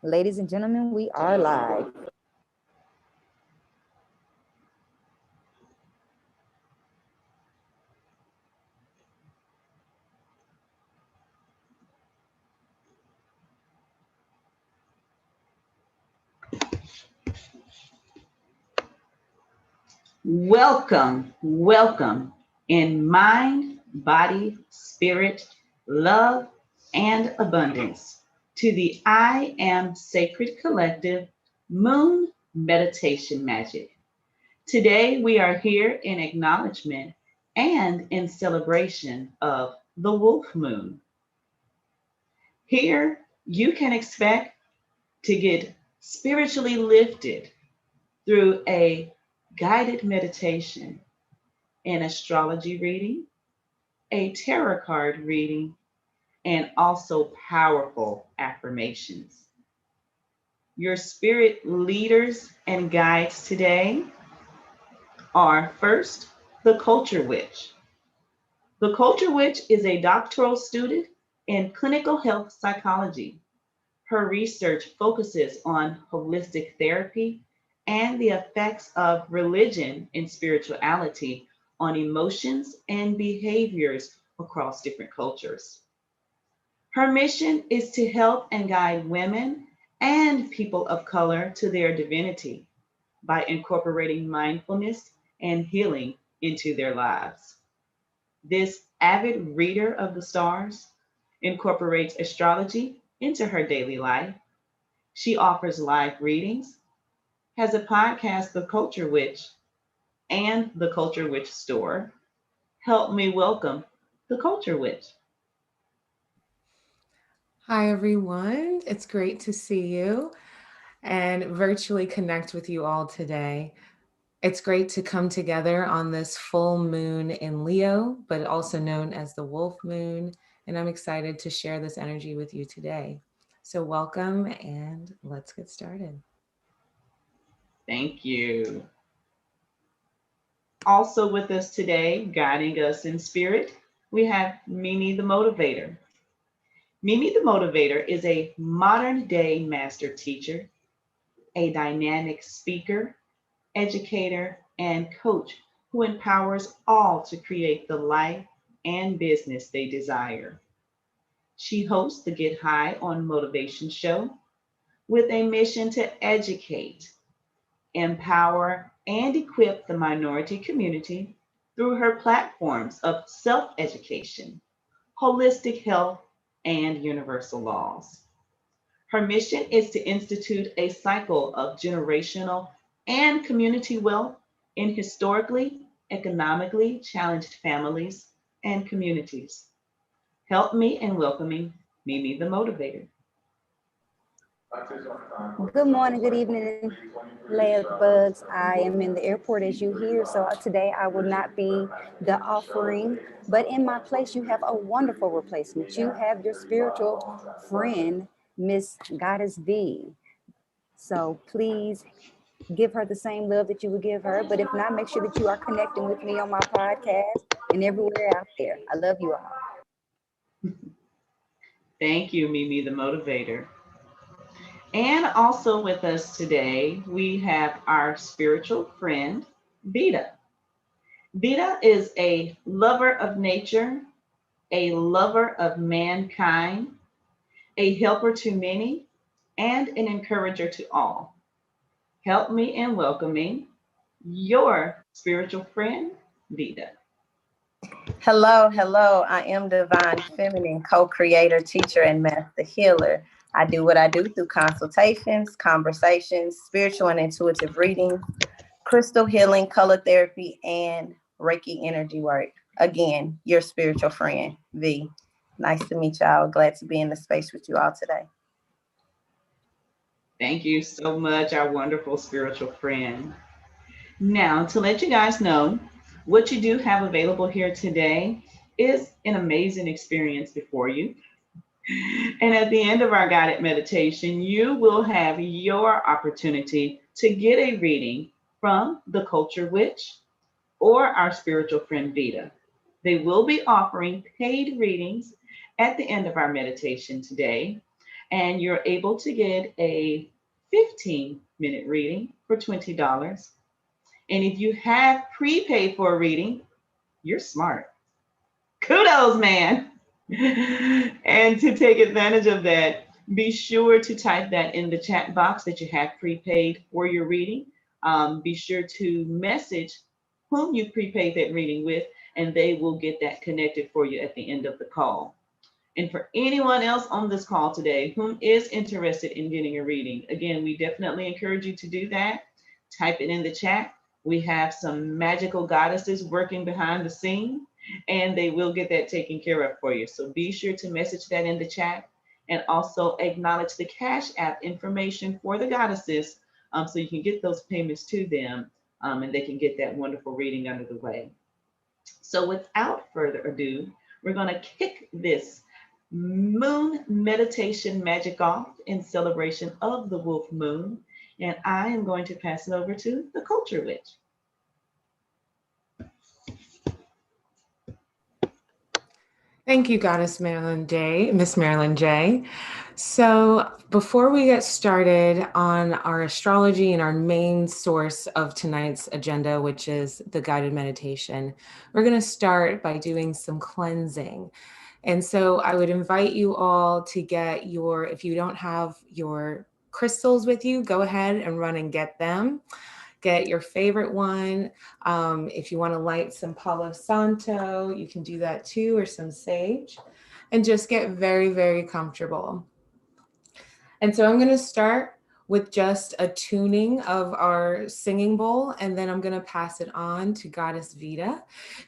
Ladies and gentlemen, we are live. Welcome in mind, body, spirit, love, and abundance to the I Am Sacred Collective Moon Meditation Magic. Today we are here in acknowledgement and in celebration of the Wolf Moon. Here you can expect to get spiritually lifted through a guided meditation, an astrology reading, a tarot card reading, and also powerful affirmations. Your spirit leaders and guides today are first, the Culture Witch. The Culture Witch is a doctoral student in clinical health psychology. Her research focuses on holistic therapy and the effects of religion and spirituality on emotions and behaviors across different cultures. Her mission is to help and guide women and people of color to their divinity by incorporating mindfulness and healing into their lives. This avid reader of the stars incorporates astrology into her daily life. She offers live readings, has a podcast, The Culture Witch, and The Culture Witch Store. Help me welcome The Culture Witch. Hi, everyone. It's great to see you and virtually connect with you all today. It's great to come together on this full moon in Leo, but also known as the Wolf Moon. And I'm excited to share this energy with you today. So, welcome and let's get started. Thank you. Also with us today, guiding us in spirit, we have Mimi the Motivator. Mimi the Motivator is a modern day master teacher, a dynamic speaker, educator, and coach who empowers all to create the life and business they desire. She hosts the Get High on Motivation show with a mission to educate, empower, and equip the minority community through her platforms of self education, holistic health, and universal laws. Her mission is to institute a cycle of generational and community wealth in historically, economically challenged families and communities. Help me in welcoming Mimi the Motivator. Good morning, good evening, lab bugs. I am in the airport as you hear, so today I will not be the offering, but in my place, you have a wonderful replacement. You have your spiritual friend, Miss Goddess V. So please give her the same love that you would give her. But if not, make sure that you are connecting with me on my podcast and everywhere out there. I love you all. Thank you, Mimi the Motivator. And also with us today, we have our spiritual friend, Vita. Vita is a lover of nature, a lover of mankind, a helper to many, and an encourager to all. Help me in welcoming your spiritual friend, Vita. Hello. I am Divine Feminine, co-creator, teacher, and master healer. I do what I do through consultations, conversations, spiritual and intuitive readings, crystal healing, color therapy, and Reiki energy work. Again, your spiritual friend, V. Nice to meet y'all. Glad to be in the space with you all today. Thank you so much, our wonderful spiritual friend. Now, to let you guys know, what you do have available here today is an amazing experience before you. And at the end of our guided meditation, you will have your opportunity to get a reading from the Culture Witch or our spiritual friend Vita. They will be offering paid readings at the end of our meditation today. and you're able to get a 15-minute reading for $20. And if you have prepaid for a reading, you're smart. Kudos, man. And to take advantage of that, be sure to type that in the chat box that you have prepaid for your reading. Be sure to message whom you prepaid that reading with, and they will get that connected for you at the end of the call. And for anyone else on this call today whom is interested in getting a reading, again, we definitely encourage you to do that. Type it in the chat. We have some magical goddesses working behind the scene, and they will get that taken care of for you. So be sure to message that in the chat, and also acknowledge the Cash App information for the goddesses, so you can get those payments to them, and they can get that wonderful reading under the way. So without further ado, we're going to kick this moon meditation magic off in celebration of the wolf moon. And I am going to pass it over to the Culture Witch. Thank you, Goddess Marilyn J, Miss Marilyn J. So before we get started on our astrology and our main source of tonight's agenda, which is the guided meditation, we're going to start by doing some cleansing. And so I would invite you all to get your, if you don't have your crystals with you, go ahead and run and get them. Get your favorite one. If you want to light some Palo Santo, you can do that too, or some sage, and just get very, very comfortable. And so I'm going to start with just a tuning of our singing bowl, and then I'm going to pass it on to Goddess Vita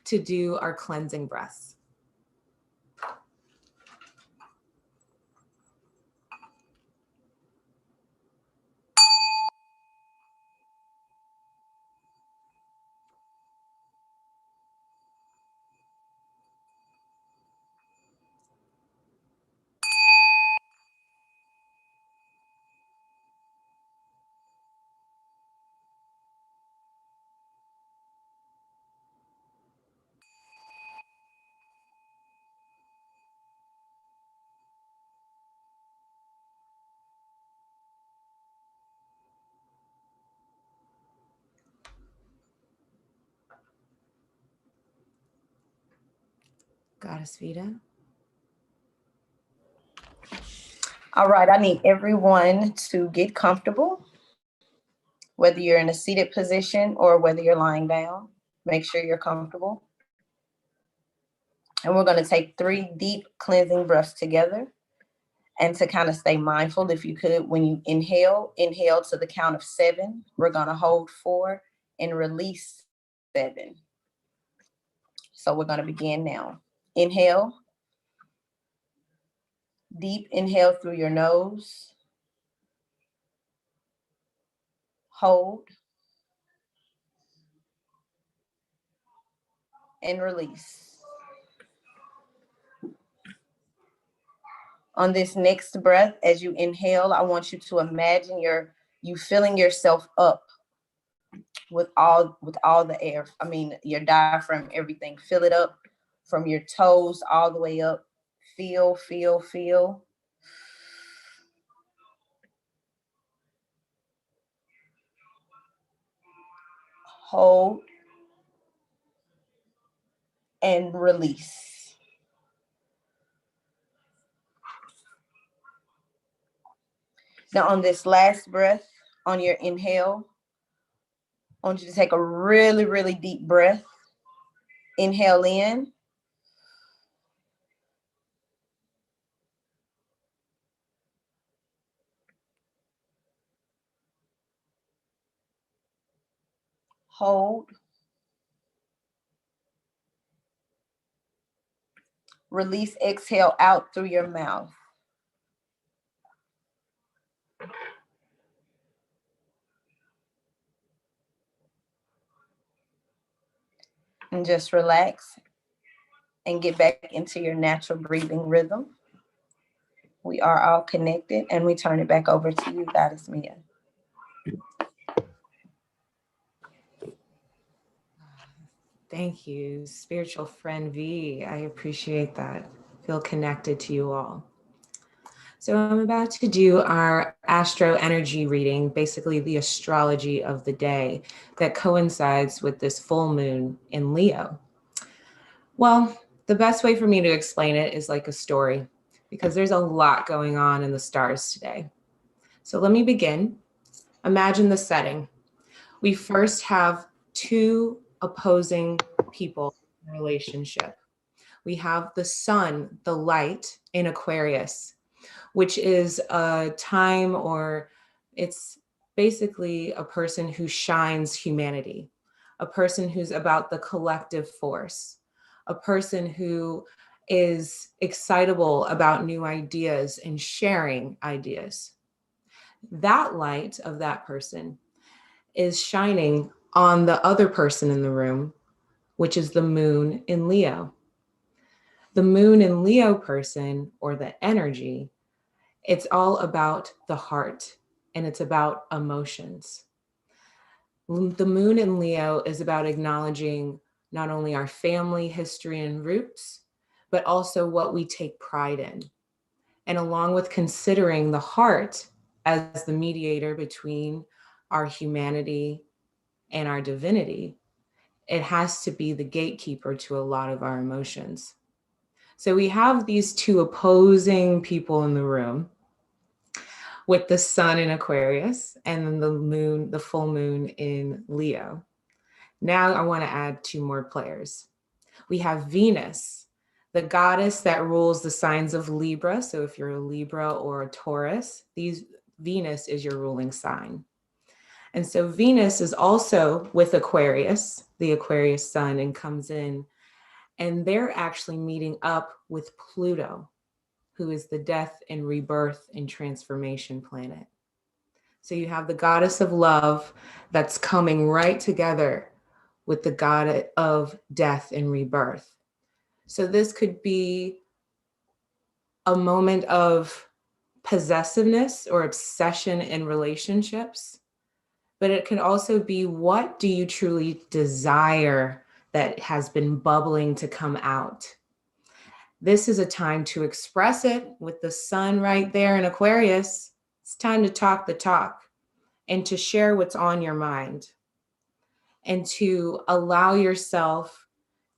to do our cleansing breaths. Goddess Vita. All right, I need everyone to get comfortable, whether you're in a seated position or whether you're lying down. Make sure you're comfortable. And we're going to take 3 deep cleansing breaths together. And to kind of stay mindful, if you could, when you inhale to the count of 7. We're going to hold 4 and release 7. So we're going to begin now. Inhale. Deep inhale through your nose. Hold. And release. On this next breath, as you inhale, I want you to imagine you filling yourself up with all the air. I mean, your diaphragm, everything. Fill it up from your toes all the way up. Feel, feel, feel. Hold. And release. Now on this last breath, on your inhale, I want you to take a really, really deep breath. Inhale in. Hold. Release, exhale out through your mouth. And just relax and get back into your natural breathing rhythm. We are all connected, and we turn it back over to you, Goddess Mia. Thank you, spiritual friend V. I appreciate that. Feel connected to you all. So I'm about to do our astro energy reading, basically the astrology of the day that coincides with this full moon in Leo. Well, the best way for me to explain it is like a story, because there's a lot going on in the stars today. So let me begin. Imagine the setting. We first have two opposing people in a relationship. We have the sun, the light in Aquarius, which is a time, or it's basically a person who shines humanity, a person who's about the collective force, a person who is excitable about new ideas and sharing ideas. That light of that person is shining on the other person in the room, which is the moon in Leo. The moon in Leo person, or the energy, it's all about the heart and it's about emotions. The moon in Leo is about acknowledging not only our family history and roots, but also what we take pride in. And along with considering the heart as the mediator between our humanity and our divinity, it has to be the gatekeeper to a lot of our emotions. So we have these two opposing people in the room, with the sun in Aquarius and then the moon, the full moon in Leo. Now I want to add two more players. We have Venus, the goddess that rules the signs of Libra. So if you're a Libra or a Taurus, Venus is your ruling sign. And so Venus is also with Aquarius, the Aquarius sun, and comes in, and they're actually meeting up with Pluto, who is the death and rebirth and transformation planet. So you have the goddess of love that's coming right together with the god of death and rebirth. So this could be a moment of possessiveness or obsession in relationships, but it can also be, what do you truly desire that has been bubbling to come out? This is a time to express it with the sun right there in Aquarius. It's time to talk the talk and to share what's on your mind and to allow yourself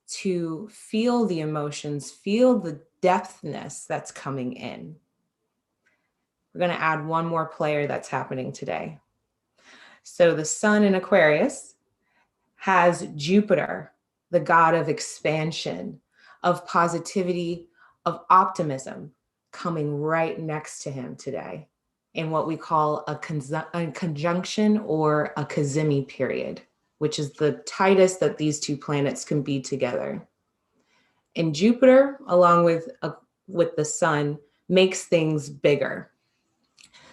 to feel the emotions, feel the depthness that's coming in. We're going to add one more player that's happening today. So the sun in Aquarius has Jupiter, the god of expansion, of positivity, of optimism, coming right next to him today in what we call a conjunction or a Kazemi period, which is the tightest that these two planets can be together. And Jupiter, along with the sun, makes things bigger.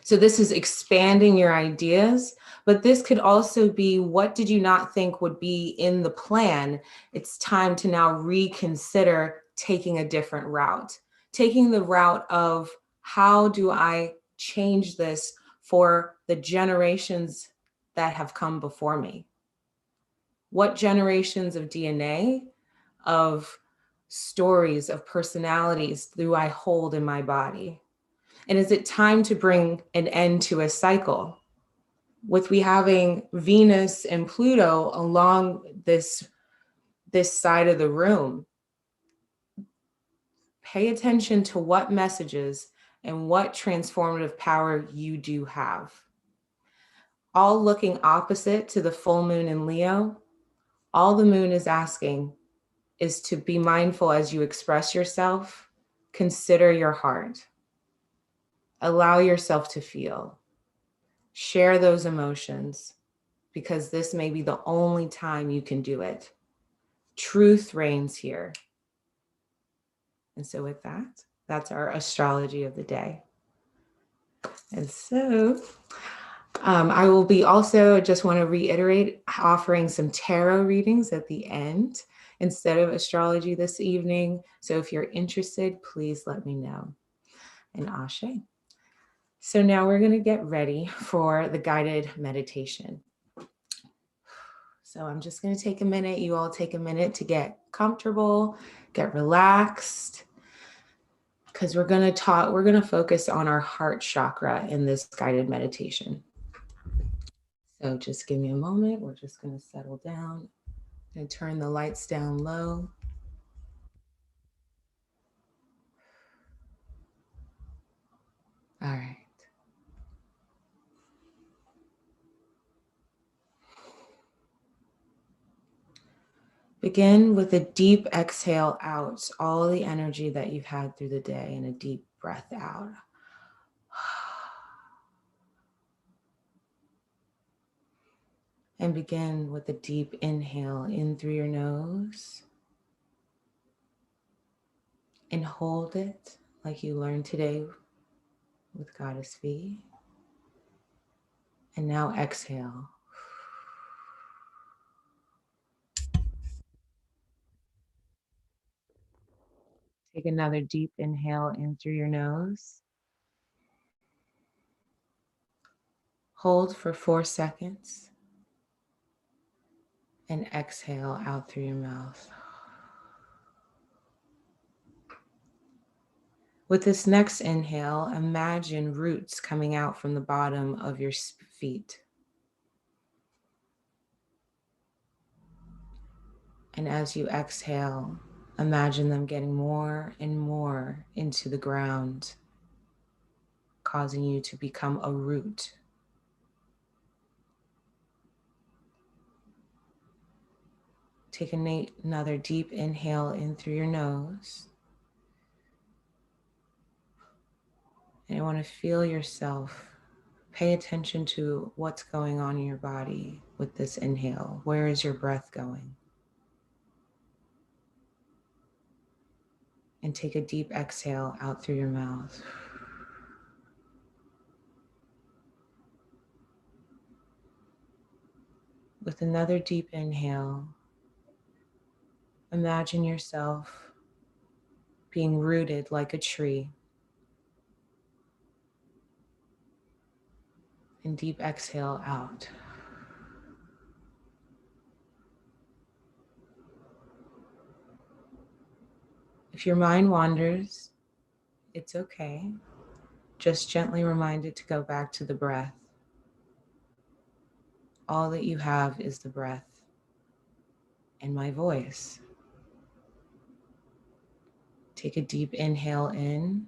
So this is expanding your ideas, but this could also be, what did you not think would be in the plan? It's time to now reconsider taking a different route, taking the route of, how do I change this for the generations that have come before me? What generations of DNA, of stories, of personalities do I hold in my body? And is it time to bring an end to a cycle? With we having Venus and Pluto along this side of the room, pay attention to what messages and what transformative power you do have. All looking opposite to the full moon in Leo, all the moon is asking is to be mindful as you express yourself, consider your heart. Allow yourself to feel. Share those emotions, because this may be the only time you can do it. Truth reigns here. And so with that, that's our astrology of the day. And so I will be also, just want to reiterate, offering some tarot readings at the end instead of astrology this evening. So if you're interested, please let me know. And Ashe. So now we're going to get ready for the guided meditation. So I'm just going to take a minute. You all take a minute to get comfortable, get relaxed, because we're going to focus on our heart chakra in this guided meditation. So just give me a moment. We're just going to settle down and turn the lights down low. All right. Begin with a deep exhale out, all the energy that you've had through the day, and a deep breath out. And begin with a deep inhale in through your nose. And hold it like you learned today with Goddess V. And now exhale. Take another deep inhale in through your nose. Hold for 4 seconds. And exhale out through your mouth. With this next inhale, imagine roots coming out from the bottom of your feet. And as you exhale, imagine them getting more and more into the ground, causing you to become a root. Take another deep inhale in through your nose. And I want to feel yourself. Pay attention to what's going on in your body with this inhale. Where is your breath going? And take a deep exhale out through your mouth. With another deep inhale, imagine yourself being rooted like a tree. And deep exhale out. If your mind wanders, it's okay. Just gently remind it to go back to the breath. All that you have is the breath and my voice. Take a deep inhale in.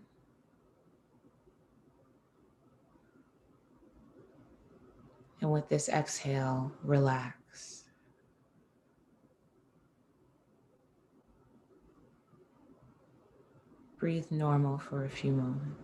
And with this exhale, relax. Breathe normal for a few moments.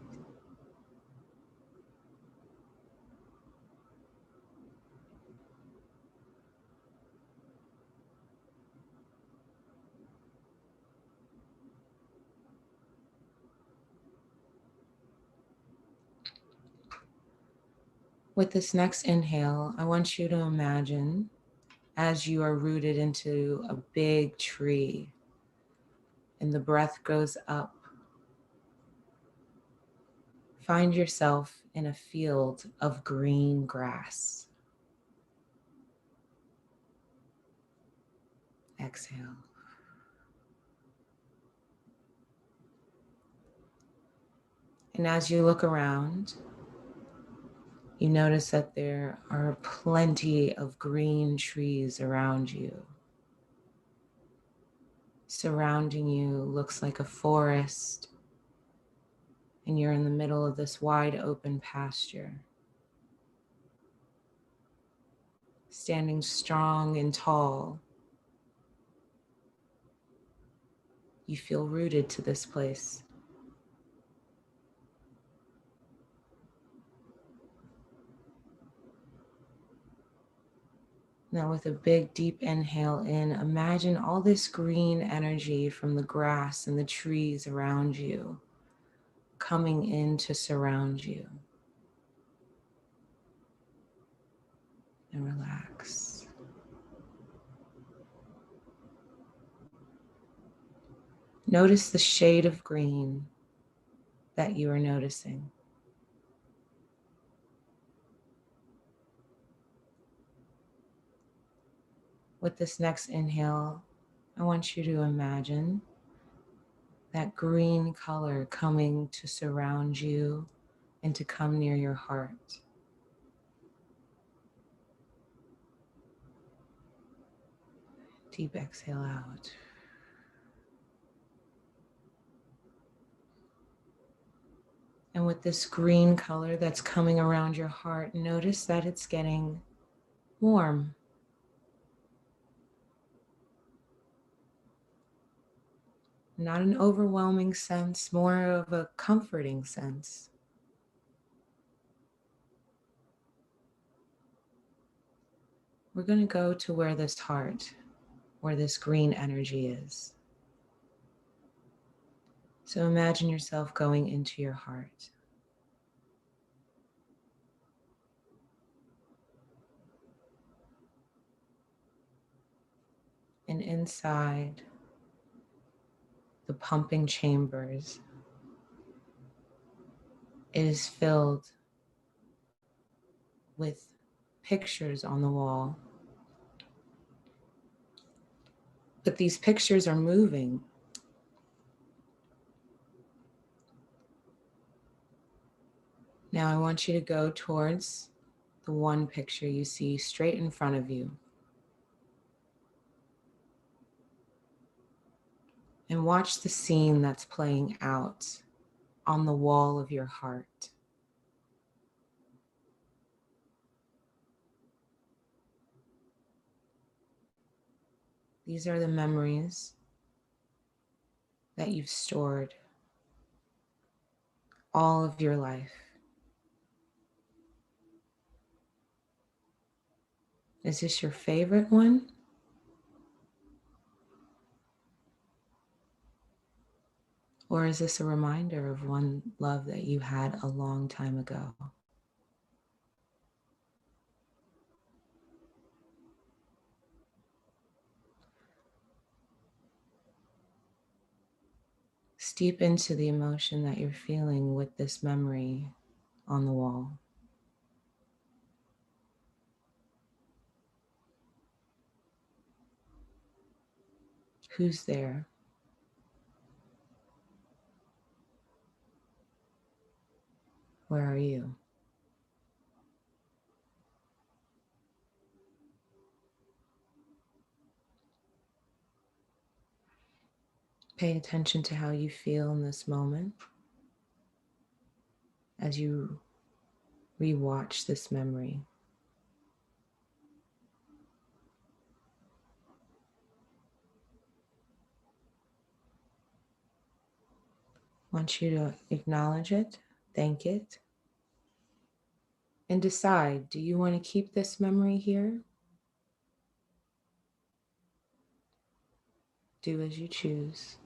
With this next inhale, I want you to imagine as you are rooted into a big tree and the breath goes up, find yourself in a field of green grass. Exhale. And as you look around, you notice that there are plenty of green trees around you. Surrounding you looks like a forest, and you're in the middle of this wide open pasture. Standing strong and tall, you feel rooted to this place. Now with a big deep inhale in, imagine all this green energy from the grass and the trees around you coming in to surround you. And relax. Notice the shade of green that you are noticing. With this next inhale, I want you to imagine that green color coming to surround you and to come near your heart. Deep exhale out. And with this green color that's coming around your heart, notice that it's getting warm. Not an overwhelming sense, more of a comforting sense. We're going to go to where this heart, where this green energy is. So imagine yourself going into your heart. And inside the pumping chambers, it is filled with pictures on the wall. But these pictures are moving. Now I want you to go towards the one picture you see straight in front of you. And watch the scene that's playing out on the wall of your heart. These are the memories that you've stored all of your life. Is this your favorite one? Or is this a reminder of one love that you had a long time ago? Steep into the emotion that you're feeling with this memory on the wall. Who's there? Where are you? Pay attention to how you feel in this moment as you rewatch this memory. I want you to acknowledge it, thank it, and decide, do you want to keep this memory here? Do as you choose.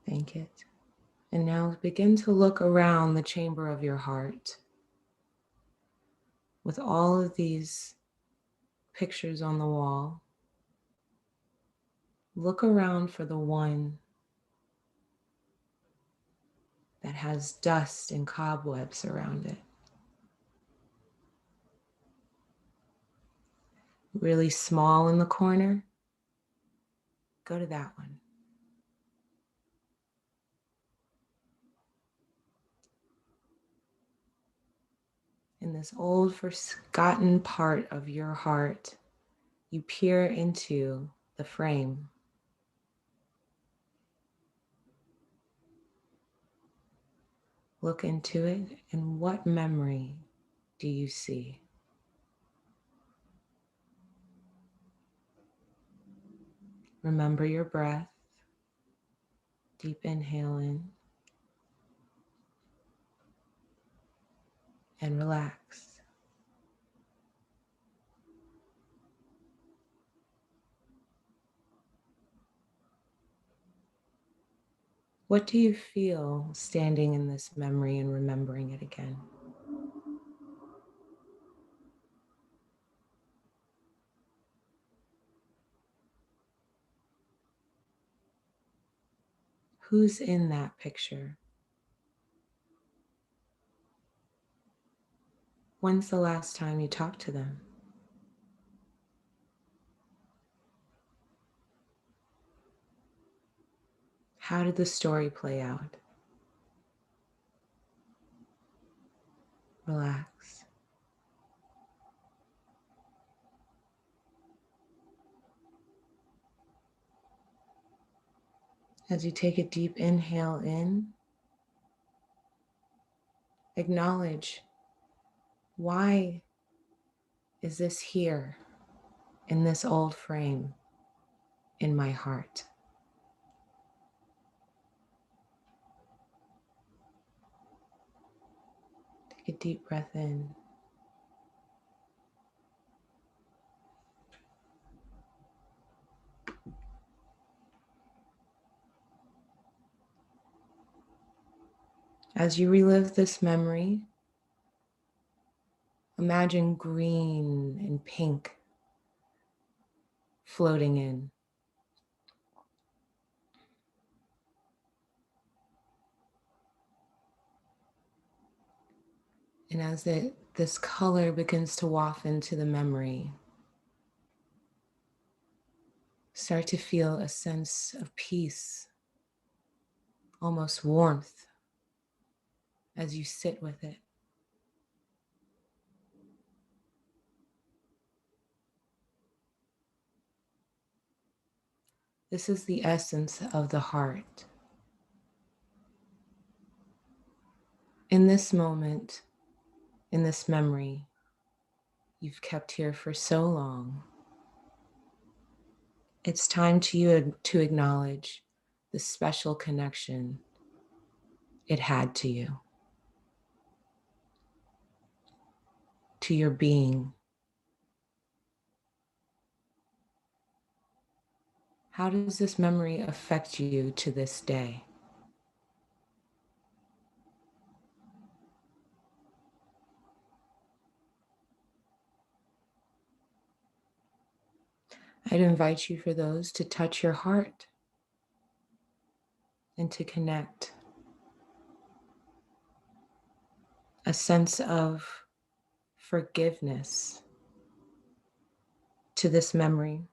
Thank it. And now begin to look around the chamber of your heart with all of these pictures on the wall. Look around for the one that has dust and cobwebs around it. Really small in the corner, go to that one. In this old, forgotten part of your heart, you peer into the frame. Look into it, and what memory do you see? Remember your breath. Deep inhale in and relax. What do you feel standing in this memory and remembering it again? Who's in that picture? When's the last time you talked to them? How did the story play out? Relax. As you take a deep inhale in, acknowledge, why is this here in this old frame in my heart? Take a deep breath in. As you relive this memory, imagine green and pink floating in. And as this color begins to waft into the memory, start to feel a sense of peace, almost warmth, as you sit with it. This is the essence of the heart. In this moment, in this memory you've kept here for so long, it's time to acknowledge the special connection it had to you, to your being. How does this memory affect you to this day? I'd invite you for those to touch your heart and to connect. A sense of forgiveness to this memory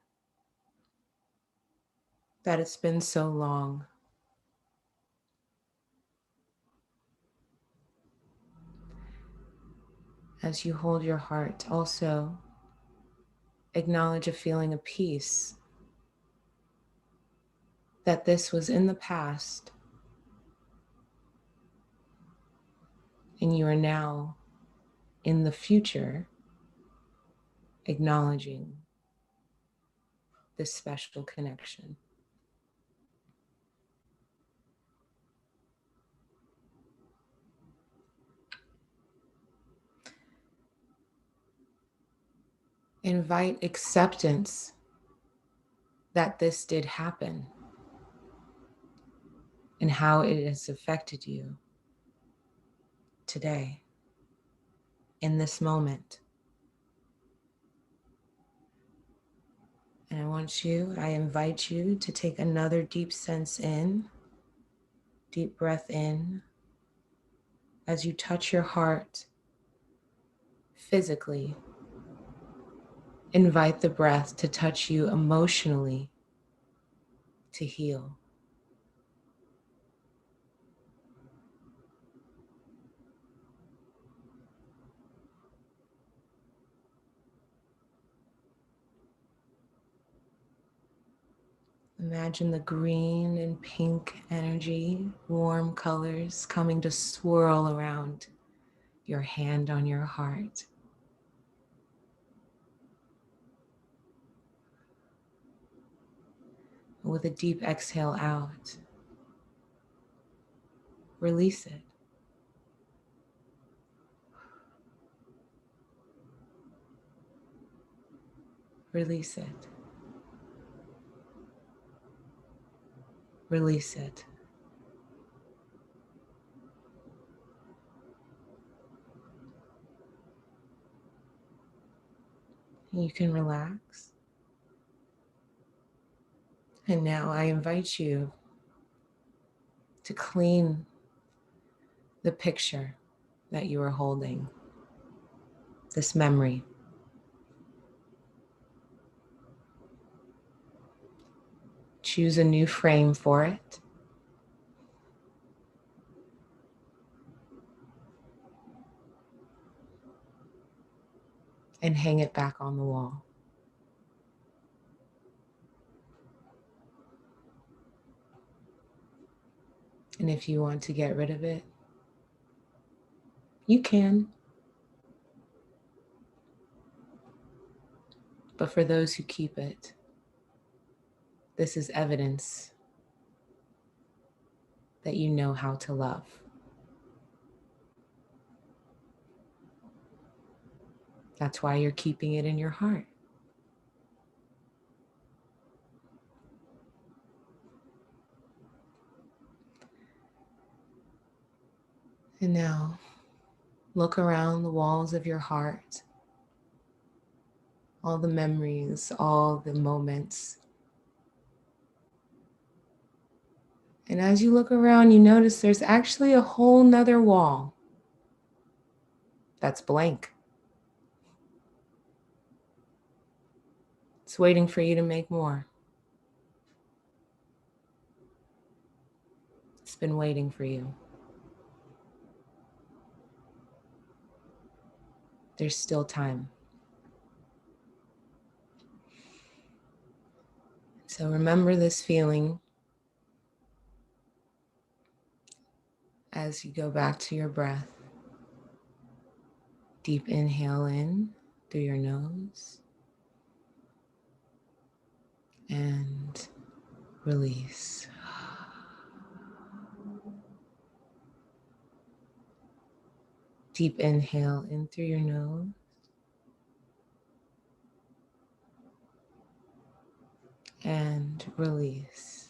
that it's been so long. As you hold your heart, also acknowledge a feeling of peace that this was in the past and you are now in the future acknowledging this special connection. Invite acceptance that this did happen and how it has affected you today, in this moment. And I invite you to take another deep breath in, as you touch your heart physically. Invite the breath to touch you emotionally, to heal. Imagine the green and pink energy, warm colors coming to swirl around your hand on your heart. With a deep exhale out, release it. Release it. Release it. You can relax. And now I invite you to clean the picture that you are holding. this memory. Choose a new frame for it. And hang it back on the wall. And if you want to get rid of it, you can. But for those who keep it, this is evidence that you know how to love. That's why you're keeping it in your heart. And now, look around the walls of your heart, all the memories, all the moments. And as you look around, you notice there's actually a whole nother wall that's blank. It's waiting for you to make more. It's been waiting for you. There's still time. So remember this feeling as you go back to your breath. Deep inhale in through your nose and release. Deep inhale in through your nose and release.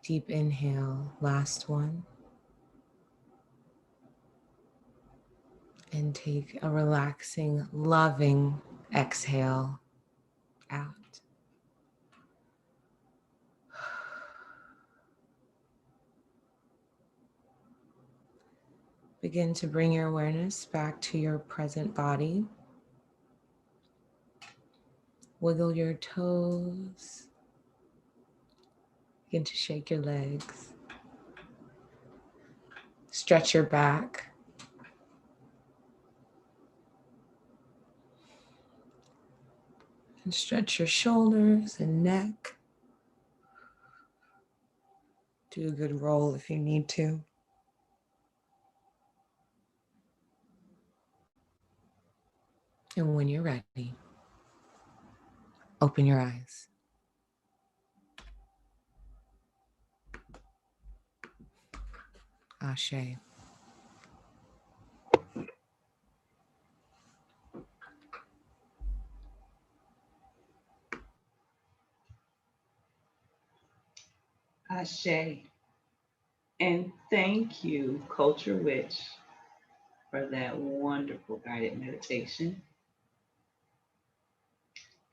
Deep inhale, last one. And take a relaxing, loving exhale out. Begin to bring your awareness back to your present body. Wiggle your toes. Begin to shake your legs. Stretch your back. And stretch your shoulders and neck. Do a good roll if you need to. And when you're ready, open your eyes. Ashe. Ashe. And thank you, Culture Witch, for that wonderful guided meditation.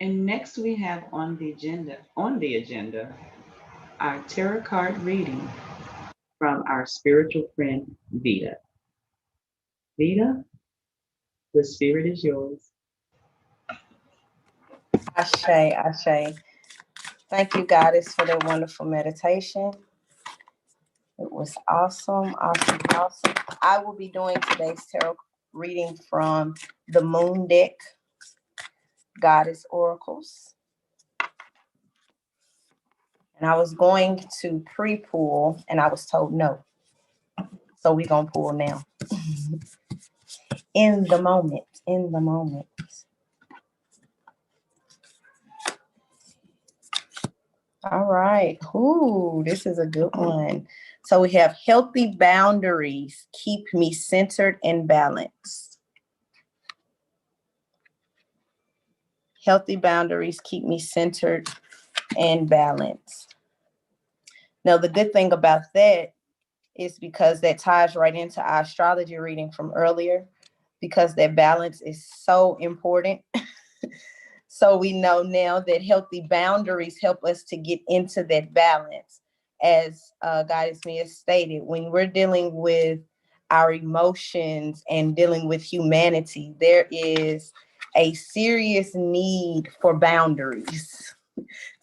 And next we have on the agenda, our tarot card reading from our spiritual friend Vita. Vita, the spirit is yours. Ashe, Ashe. Thank you, Goddess, for that wonderful meditation. It was awesome, awesome, awesome. I will be doing today's tarot reading from the Moon deck, Goddess Oracles. And I was going to pre-pull, and I was told no. So we're going to pull now. In the moment, in the moment. All right. Ooh, this is a good one. So we have healthy boundaries keep me centered and balanced. Healthy boundaries keep me centered and balanced. Now, the good thing about that is because that ties right into our astrology reading from earlier, because that balance is so important. So we know now that healthy boundaries help us to get into that balance. as Goddess Mia stated, when we're dealing with our emotions and dealing with humanity, there is a serious need for boundaries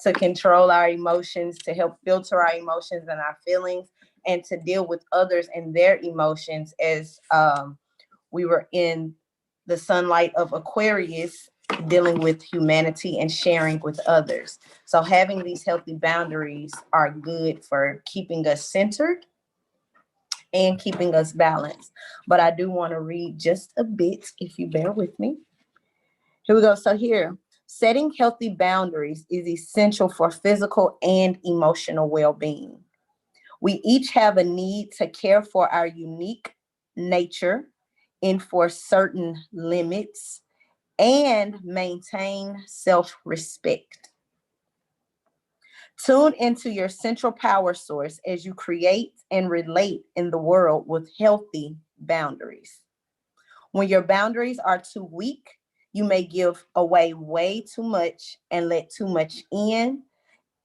to control our emotions, to help filter our emotions and our feelings, and to deal with others and their emotions. As we were in the sunlight of Aquarius, dealing with humanity and sharing with others. So having these healthy boundaries are good for keeping us centered and keeping us balanced. But I do want to read just a bit, if you bear with me. Here we go. So here, setting healthy boundaries is essential for physical and emotional well-being. We each have a need to care for our unique nature, enforce certain limits, and maintain self-respect. Tune into your central power source as you create and relate in the world with healthy boundaries. When your boundaries are too weak, you may give away way too much and let too much in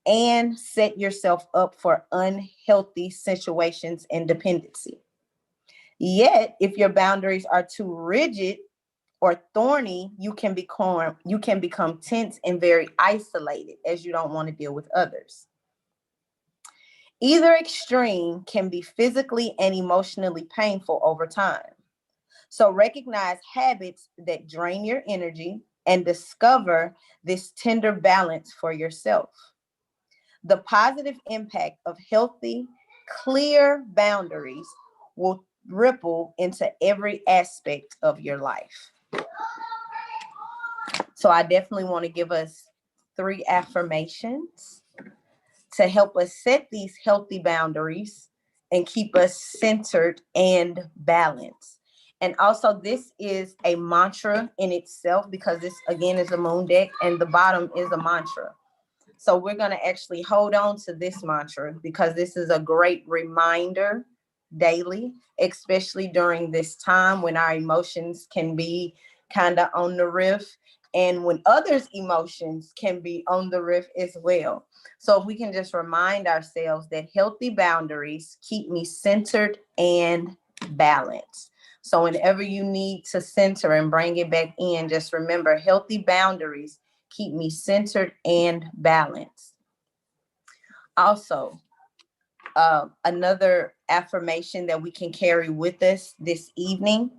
and set yourself up for unhealthy situations and dependency. Yet, if your boundaries are too rigid or thorny, you can become tense and very isolated, as you don't want to deal with others. Either extreme can be physically and emotionally painful over time. So recognize habits that drain your energy and discover this tender balance for yourself. The positive impact of healthy, clear boundaries will ripple into every aspect of your life. So I definitely want to give us 3 affirmations to help us set these healthy boundaries and keep us centered and balanced. And also, this is a mantra in itself, because this again is a moon deck and the bottom is a mantra. So we're going to actually hold on to this mantra because this is a great reminder daily, especially during this time when our emotions can be kind of on the riff and when others' emotions can be on the riff as well. So if we can just remind ourselves that healthy boundaries keep me centered and balanced. So whenever you need to center and bring it back in, just remember healthy boundaries keep me centered and balanced. Also, another affirmation that we can carry with us this evening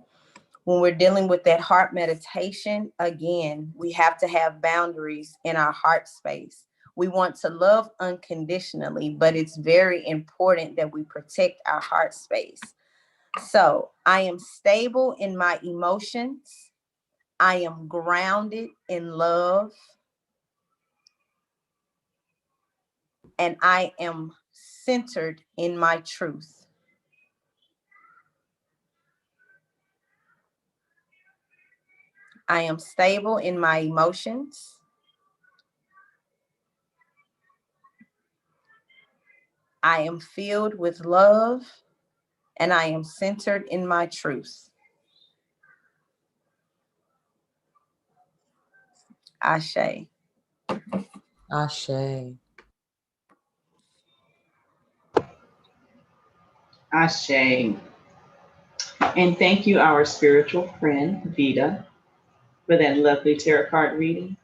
when we're dealing with that heart meditation, again, we have to have boundaries in our heart space. We want to love unconditionally, but it's very important that we protect our heart space. So I am stable in my emotions. I am grounded in love. And I am centered in my truth. I am stable in my emotions. I am filled with love, and I am centered in my truth. Ashe. Ashe. Ashe. And thank you, our spiritual friend, Vita, for that lovely tarot card reading.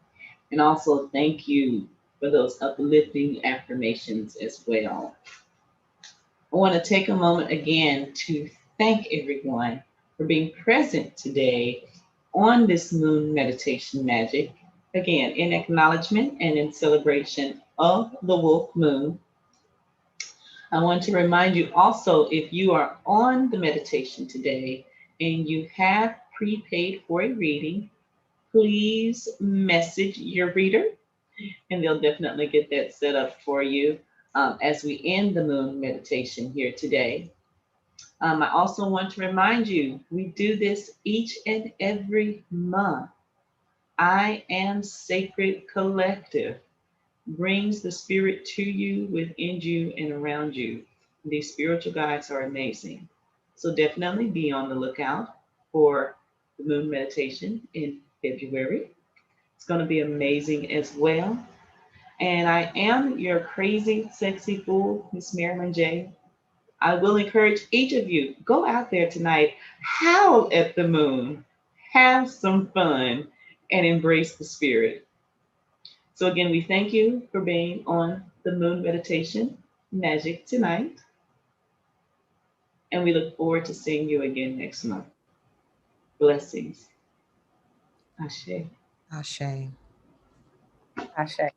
And also thank you for those uplifting affirmations as well. I want to take a moment again to thank everyone for being present today on this moon meditation magic. Again, in acknowledgement and in celebration of the wolf moon. I want to remind you also, if you are on the meditation today and you have prepaid for a reading, please message your reader and they'll definitely get that set up for you as we end the moon meditation here today. I also want to remind you, we do this each and every month. I Am Sacred Collective brings the spirit to you, within you, and around you. These spiritual guides are amazing. So definitely be on the lookout for the moon meditation in February. It's going to be amazing as well. And I am your crazy, sexy fool, Miss Marilyn J. I will encourage each of you, go out there tonight, howl at the moon, have some fun, and embrace the spirit. So again, we thank you for being on the Moon Meditation Magic tonight. And we look forward to seeing you again next month. Blessings. Ashe. Ashe. Ashe.